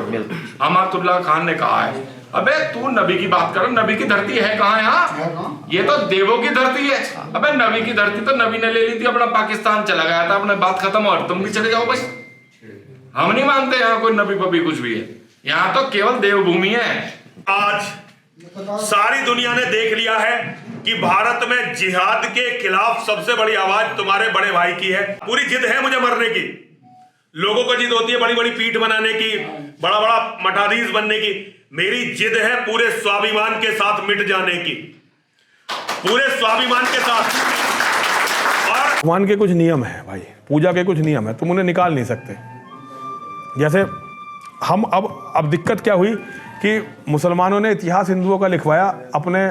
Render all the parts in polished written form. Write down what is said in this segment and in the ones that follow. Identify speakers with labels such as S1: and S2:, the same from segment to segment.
S1: अमातुल्लाह खान ने कहा है, अबे तू नबी की बात कर, नबी की धरती है कहाँ यहाँ? ये तो देवों की धरती है। अबे नबी की धरती तो नबी ने ले ली थी, अपना पाकिस्तान चला गया था, अपने बात खत्म और तुम भी चले जाओ बस। हम नहीं मानते यहाँ कोई नबी पबी कुछ भी है, यहाँ तो केवल देवभूमि है।
S2: आज सारी दुनिया ने देख लिया है कि भारत में जिहाद के खिलाफ सबसे बड़ी आवाज तुम्हारे बड़े भाई की है। पूरी जिद है मुझे मरने की। लोगों को जिद होती है बड़ी बड़ी पीठ बनाने की, बड़ा बड़ा मठाधीश बनने की। मेरी जिद है पूरे स्वाभिमान के साथ मिट जाने की, पूरे स्वाभिमान के साथ। और
S3: भगवान के कुछ नियम है भाई, पूजा के कुछ नियम है, तुम उन्हें निकाल नहीं सकते। जैसे हम अब दिक्कत क्या हुई कि मुसलमानों ने इतिहास हिंदुओं का लिखवाया अपने।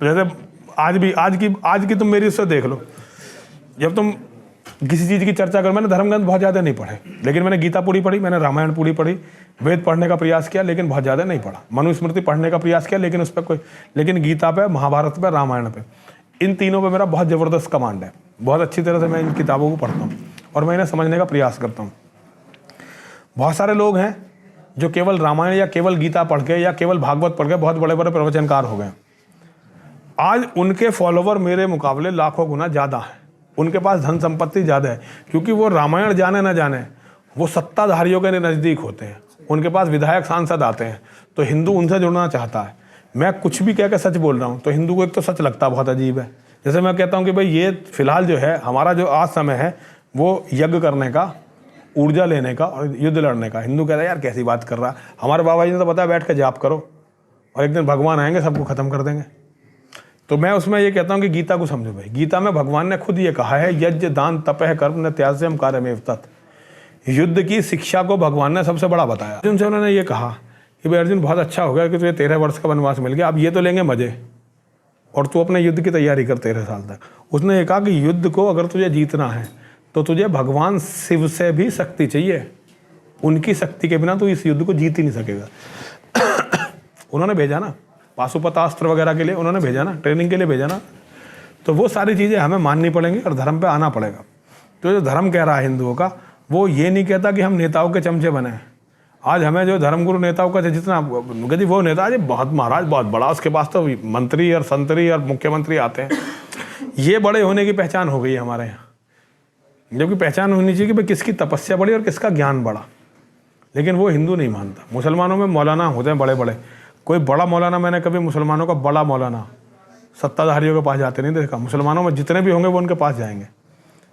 S3: जैसे आज की तुम मेरी उससे देख लो, जब तुम किसी चीज़ की चर्चा करो, मैंने धर्मग्रंथ बहुत ज़्यादा नहीं पढ़े, लेकिन मैंने गीता पूरी पढ़ी, मैंने रामायण पूरी पढ़ी, वेद पढ़ने का प्रयास किया लेकिन बहुत ज़्यादा नहीं पढ़ा, मनुस्मृति पढ़ने का प्रयास किया लेकिन उस पर लेकिन गीता पे, महाभारत पे, रामायण पे, इन तीनों पे मेरा बहुत ज़बरदस्त कमांड है। बहुत अच्छी तरह से मैं इन किताबों को पढ़ता हूँ और मैं इन्हें समझने का प्रयास करता हूँ। बहुत सारे लोग हैं जो केवल रामायण या केवल गीता पढ़ के या केवल भागवत पढ़ के बहुत बड़े बड़े प्रवचनकार हो गए। आज उनके फॉलोवर मेरे मुकाबले लाखों गुना ज़्यादा हैं, उनके पास धन संपत्ति ज़्यादा है, क्योंकि वो रामायण जाने ना जाने वो सत्ताधारियों के नज़दीक होते हैं, उनके पास विधायक सांसद आते हैं, तो हिंदू उनसे जुड़ना चाहता है। मैं कुछ भी कह के सच बोल रहा हूँ तो हिंदू को एक तो सच लगता बहुत अजीब है। जैसे मैं कहता हूँ कि भाई ये फिलहाल जो है हमारा जो आज समय है वो यज्ञ करने का, ऊर्जा लेने का और युद्ध लड़ने का। हिंदू कहता है यार कैसी बात कर रहा है, हमारे बाबा जी ने तो बताया बैठ के जाप करो और एक दिन भगवान आएंगे सबको खत्म कर देंगे। तो मैं उसमें ये कहता हूँ कि गीता को समझो भाई। गीता में भगवान ने खुद ये कहा है, यज्ञ दान तपह कर्म न त्याज्यम कार्यमेव तत्। युद्ध की शिक्षा को भगवान ने सबसे बड़ा बताया। अर्जुन से उन्होंने ये कहा कि भाई अर्जुन बहुत अच्छा हो गया कि तुझे 13 वर्ष का वनवास मिल गया, अब ये तो लेंगे मजे और तू अपने युद्ध की तैयारी कर 13 साल तक। उसने ये कहा कि युद्ध को अगर तुझे जीतना है तो तुझे भगवान शिव से भी शक्ति चाहिए, उनकी शक्ति के बिना तू इस युद्ध को जीत ही नहीं सकेगा। उन्होंने भेजा ना पाशुपतास्त्र वगैरह के लिए, उन्होंने भेजा ना, ट्रेनिंग के लिए भेजा ना। तो वो सारी चीज़ें हमें माननी पड़ेंगी और धर्म पे आना पड़ेगा। तो जो धर्म कह रहा है हिंदुओं का, वो ये नहीं कहता कि हम नेताओं के चमचे बने। आज हमें जो धर्मगुरु नेताओं का जितना गति, वो नेता आज बहुत महाराज बहुत बड़ा, उसके पास तो मंत्री और संतरी और मुख्यमंत्री आते हैं। ये बड़े होने की पहचान हो गई है हमारे यहाँ, जबकि पहचान होनी चाहिए कि भाई किसकी तपस्या बड़ी और किसका ज्ञान बड़ा। लेकिन वो हिंदू नहीं मानता। मुसलमानों में मौलाना होते हैं बड़े बड़े, कोई बड़ा मौलाना मैंने कभी मुसलमानों का बड़ा मौलाना सत्ताधारियों के पास जाते नहीं देखा। मुसलमानों में जितने भी होंगे वो उनके पास जाएंगे।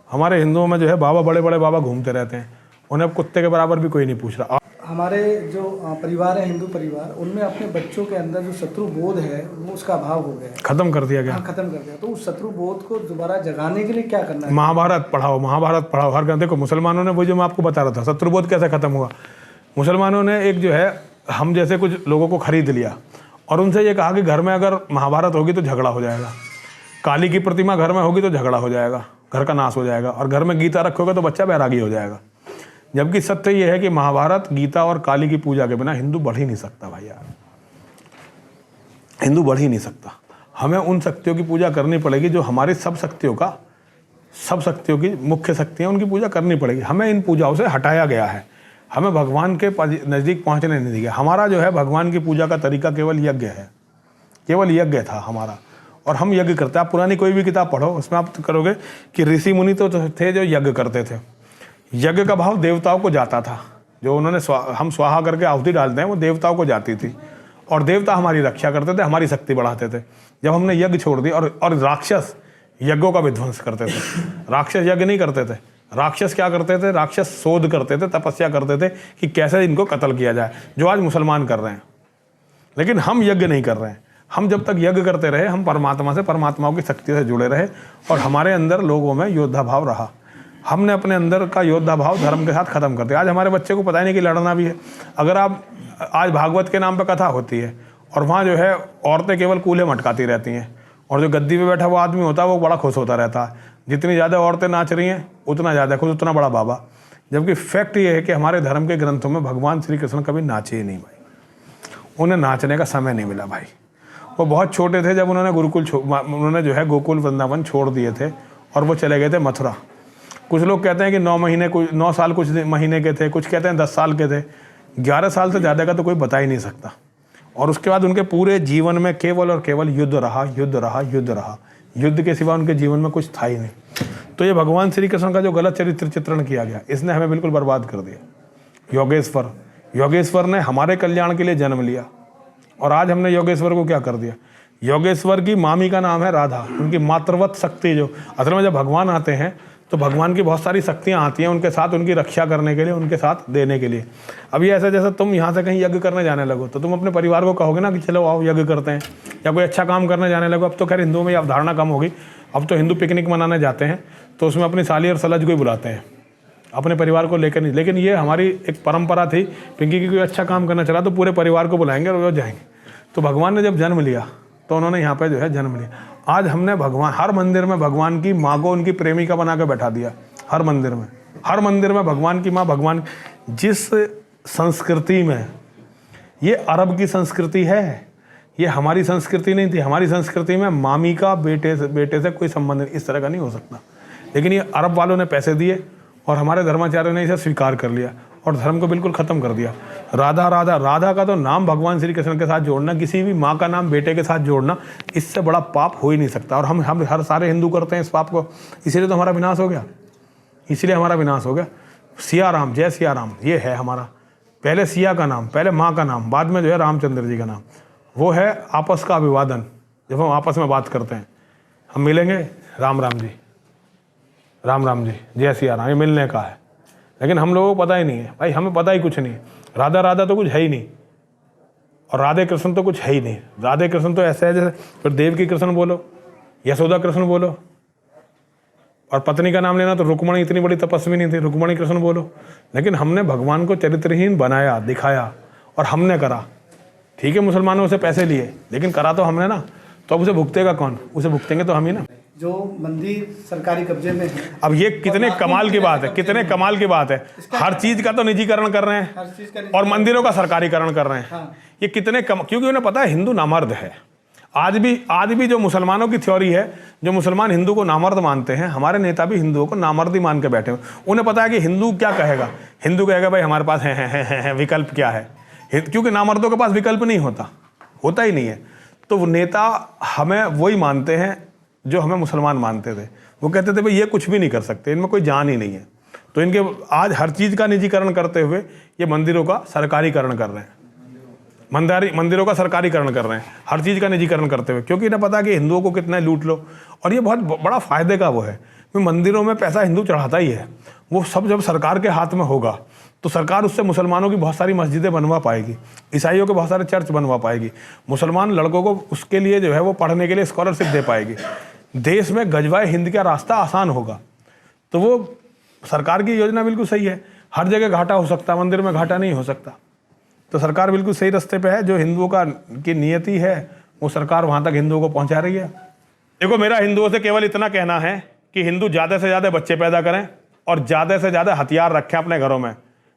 S3: हमारे हिंदुओं में जो है बाबा, बड़े बड़े बाबा घूमते रहते हैं, उन्हें कुत्ते के बराबर भी कोई नहीं पूछ रहा।
S4: हमारे जो परिवार है, हिंदू परिवार, उनमें अपने बच्चों के अंदर जो शत्रु बोध है वो उसका अभाव हो गया है,
S3: खत्म कर दिया गया।
S4: खत्म कर दिया। तो उस शत्रु बोध को दोबारा जगाने के लिए क्या करना है?
S3: महाभारत पढ़ाओ, महाभारत पढ़ाओ हर ग्रंथ को। मुसलमानों ने वो जो मैं आपको बता रहा था शत्रुबोध कैसे खत्म हुआ, मुसलमानों ने एक जो है हम जैसे कुछ लोगों को खरीद लिया और उनसे ये कहा कि घर में अगर महाभारत होगी तो झगड़ा हो जाएगा, काली की प्रतिमा घर में होगी तो झगड़ा हो जाएगा, घर का नाश हो जाएगा, और घर में गीता रखोगे तो बच्चा बैरागी हो जाएगा। जबकि सत्य ये है कि महाभारत, गीता और काली की पूजा के बिना हिंदू बढ़ ही नहीं सकता भाई यार, हिंदू बढ़ ही नहीं सकता। हमें उन शक्तियों की पूजा करनी पड़ेगी जो हमारी सब शक्तियों की मुख्य शक्तियाँ, उनकी पूजा करनी पड़ेगी। हमें इन पूजाओं से हटाया गया है, हमें भगवान के नज़दीक पहुंचने नहीं दिया। हमारा जो है भगवान की पूजा का तरीका केवल यज्ञ है, केवल यज्ञ था हमारा, और हम यज्ञ करते हैं। आप पुरानी कोई भी किताब पढ़ो, उसमें आप करोगे कि ऋषि मुनि तो थे जो यज्ञ करते थे। यज्ञ का भाव देवताओं को जाता था, जो उन्होंने हम स्वाहा करके आहुति डालते हैं वो देवताओं को जाती थी, और देवता हमारी रक्षा करते थे, हमारी शक्ति बढ़ाते थे। जब हमने यज्ञ छोड़ दी और राक्षस यज्ञों का विध्वंस करते थे, राक्षस यज्ञ नहीं करते थे। राक्षस क्या करते थे? राक्षस शोध करते थे, तपस्या करते थे कि कैसे इनको कत्ल किया जाए, जो आज मुसलमान कर रहे हैं। लेकिन हम यज्ञ नहीं कर रहे हैं। हम जब तक यज्ञ करते रहे, हम परमात्मा से, परमात्माओं की शक्ति से जुड़े रहे और हमारे अंदर लोगों में योद्धा भाव रहा। हमने अपने अंदर का योद्धा भाव धर्म के साथ खत्म कर दिया। आज हमारे बच्चे को पता ही नहीं कि लड़ना भी है। अगर आप आज भागवत के नाम पर कथा होती है और वहाँ जो है औरतें केवल कूल्हे मटकाती रहती हैं, और जो गद्दी पे बैठा वो आदमी होता है वो बड़ा खुश होता रहता है। जितनी ज़्यादा औरतें नाच रही हैं उतना ज़्यादा खुश, उतना बड़ा बाबा। जबकि फैक्ट ये है कि हमारे धर्म के ग्रंथों में भगवान श्री कृष्ण कभी नाचे ही नहीं भाई, उन्हें नाचने का समय नहीं मिला भाई। वो बहुत छोटे थे जब उन्होंने उन्होंने जो है गोकुल वृंदावन छोड़ दिए थे और वो चले गए थे मथुरा। कुछ लोग कहते हैं कि 9 साल कुछ महीने के थे, कुछ कहते हैं 10 साल के थे। 11 साल से ज़्यादा का तो कोई बता ही नहीं सकता। और उसके बाद उनके पूरे जीवन में केवल और केवल युद्ध रहा, युद्ध रहा, युद्ध रहा। युद्ध के सिवा उनके जीवन में कुछ था ही नहीं। तो ये भगवान श्री कृष्ण का जो गलत चरित्र चित्रण किया गया, इसने हमें बिल्कुल बर्बाद कर दिया। योगेश्वर ने हमारे कल्याण के लिए जन्म लिया और आज हमने योगेश्वर को क्या कर दिया। योगेश्वर की मामी का नाम है राधा, उनकी मातृवत शक्ति। जो असल में जब भगवान आते हैं तो भगवान की बहुत सारी शक्तियाँ आती हैं उनके साथ, उनकी रक्षा करने के लिए, उनके साथ देने के लिए। अभी ऐसा जैसे तुम यहाँ से कहीं यज्ञ करने जाने लगो तो तुम अपने परिवार को कहोगे ना कि चलो आओ यज्ञ करते हैं, या कोई अच्छा काम करने जाने लगो। अब तो खैर हिंदुओं में ये अवधारणा कम होगी, अब तो हिंदू पिकनिक मनाने जाते हैं तो उसमें अपनी साली और सलज को ही बुलाते हैं, अपने परिवार को लेकर नहीं। लेकिन ये हमारी एक परंपरा थी, पिंकी की कोई अच्छा काम करना चला तो पूरे परिवार को बुलाएंगे और वो जाएंगे। तो भगवान ने जब जन्म लिया तो उन्होंने यहाँ पे जो है जन्म लिया। आज हमने भगवान, हर मंदिर में भगवान की माँ को उनकी प्रेमिका बना के बैठा दिया। हर मंदिर में भगवान की माँ, भगवान जिस संस्कृति में, ये अरब की संस्कृति है, ये हमारी संस्कृति नहीं थी। हमारी संस्कृति में मामी का बेटे से कोई संबंध इस तरह का नहीं हो सकता। लेकिन ये अरब वालों ने पैसे दिए और हमारे धर्माचार्यों ने इसे स्वीकार कर लिया और धर्म को बिल्कुल ख़त्म कर दिया। राधा का तो नाम भगवान श्री कृष्ण के साथ जोड़ना, किसी भी माँ का नाम बेटे के साथ जोड़ना, इससे बड़ा पाप हो ही नहीं सकता। और हम हर सारे हिंदू करते हैं इस पाप को, इसीलिए तो हमारा विनाश हो गया। सिया राम, जय सिया राम, ये है हमारा। पहले सिया का नाम, पहले माँ का नाम, बाद में जो है रामचंद्र जी का नाम। वो है आपस का अभिवादन, जब हम आपस में बात करते हैं, हम मिलेंगे, राम राम जी, जय सिया राम, ये मिलने का है। लेकिन हम लोगों को पता ही नहीं है भाई, हमें पता ही कुछ नहीं। राधा तो कुछ है ही नहीं और राधे कृष्ण तो कुछ है ही नहीं। राधे कृष्ण तो ऐसे है जैसे फिर देवकी कृष्ण बोलो, यशोदा कृष्ण बोलो, और पत्नी का नाम लेना तो रुक्मणी इतनी बड़ी तपस्वी नहीं थी, रुक्मणी कृष्ण बोलो। लेकिन हमने भगवान को चरित्रहीन बनाया, दिखाया और हमने करा। ठीक है, मुसलमानों से पैसे लिए लेकिन करा तो हमने ना, तो अब उसे भुगतेगा कौन? उसे भुगतेंगे तो हम ही ना।
S4: जो मंदिर सरकारी कब्जे में है,
S3: अब ये कितने कमाल की बात है, कितने कमाल की बात है। हर चीज का तो निजीकरण कर रहे हैं और मंदिरों का सरकारीकरण कर रहे हैं।
S4: हाँ।
S3: ये कितने क्योंकि उन्हें पता है हिंदू नामर्द है। आज भी जो मुसलमानों की थ्योरी है, जो मुसलमान हिंदू को नामर्द मानते हैं, हमारे नेता भी हिंदुओं को नामर्द ही मान के बैठे हैं। उन्हें पता है कि हिंदू क्या कहेगा, हिंदू कहेगा भाई हमारे पास है विकल्प क्या है, क्योंकि नामर्दों के पास विकल्प नहीं होता ही नहीं है। तो वो नेता हमें वही मानते हैं जो हमें मुसलमान मानते थे। वो कहते थे भाई ये कुछ भी नहीं कर सकते, इनमें कोई जान ही नहीं है। तो इनके आज हर चीज़ का निजीकरण करते हुए ये मंदिरों का सरकारीकरण कर रहे हैं, मंदिरों का सरकारीकरण कर रहे हैं, हर चीज़ का निजीकरण करते हुए, क्योंकि इन्हें पता है कि हिंदुओं को कितना लूट लो। और ये बहुत बड़ा फायदे का वो है। मंदिरों में पैसा हिंदू चढ़ाता ही है, वो सब जब सरकार के हाथ में होगा तो सरकार उससे मुसलमानों की बहुत सारी मस्जिदें बनवा पाएगी, ईसाइयों के बहुत सारे चर्च बनवा पाएगी, मुसलमान लड़कों को उसके लिए जो है वो पढ़ने के लिए स्कॉलरशिप दे पाएगी, देश में गजवाए हिंद का रास्ता आसान होगा। तो वो सरकार की योजना बिल्कुल सही है। हर जगह घाटा हो सकता है, मंदिर में घाटा नहीं हो सकता। तो सरकार बिल्कुल सही रास्ते पे है। जो हिंदुओं की नियति है वो सरकार वहाँ तक हिंदुओं को पहुँचा रही है। देखो, मेरा हिंदुओं से केवल इतना कहना है कि हिंदू ज़्यादा से ज़्यादा बच्चे पैदा करें और ज़्यादा से ज़्यादा हथियार रखें अपने घरों में,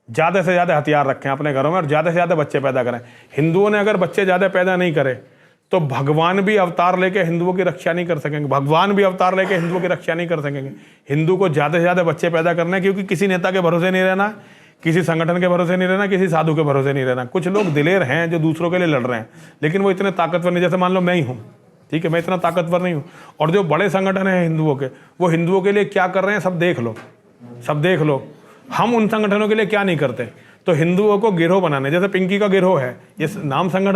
S3: ज़्यादा से ज़्यादा हथियार रखें अपने घरों में और ज़्यादा से ज़्यादा बच्चे पैदा करें। हिंदुओं ने अगर बच्चे ज़्यादा पैदा नहीं करे तो भगवान भी अवतार लेके हिंदुओं की रक्षा नहीं कर सकेंगे, भगवान भी अवतार लेके हिंदुओं की रक्षा नहीं कर सकेंगे। हिंदू को ज़्यादा से ज़्यादा बच्चे पैदा करना है, क्योंकि किसी नेता के भरोसे नहीं रहना, किसी संगठन के भरोसे नहीं रहना, किसी साधु के भरोसे नहीं रहना। कुछ लोग दिलेर हैं जो दूसरों के लिए लड़ रहे हैं, लेकिन वो इतने ताकतवर नहीं। जैसे मान लो मैं ही हूँ, ठीक है, मैं इतना ताकतवर नहीं हूँ। और जो बड़े संगठन हैं हिंदुओं के, वो हिंदुओं के लिए क्या कर रहे हैं सब देख लो। हम उन संगठनों के लिए क्या नहीं करते। तो हिंदुओं को गिरोह बनाने, जैसे पिंकी का गिरोह है, ये नाम संगठन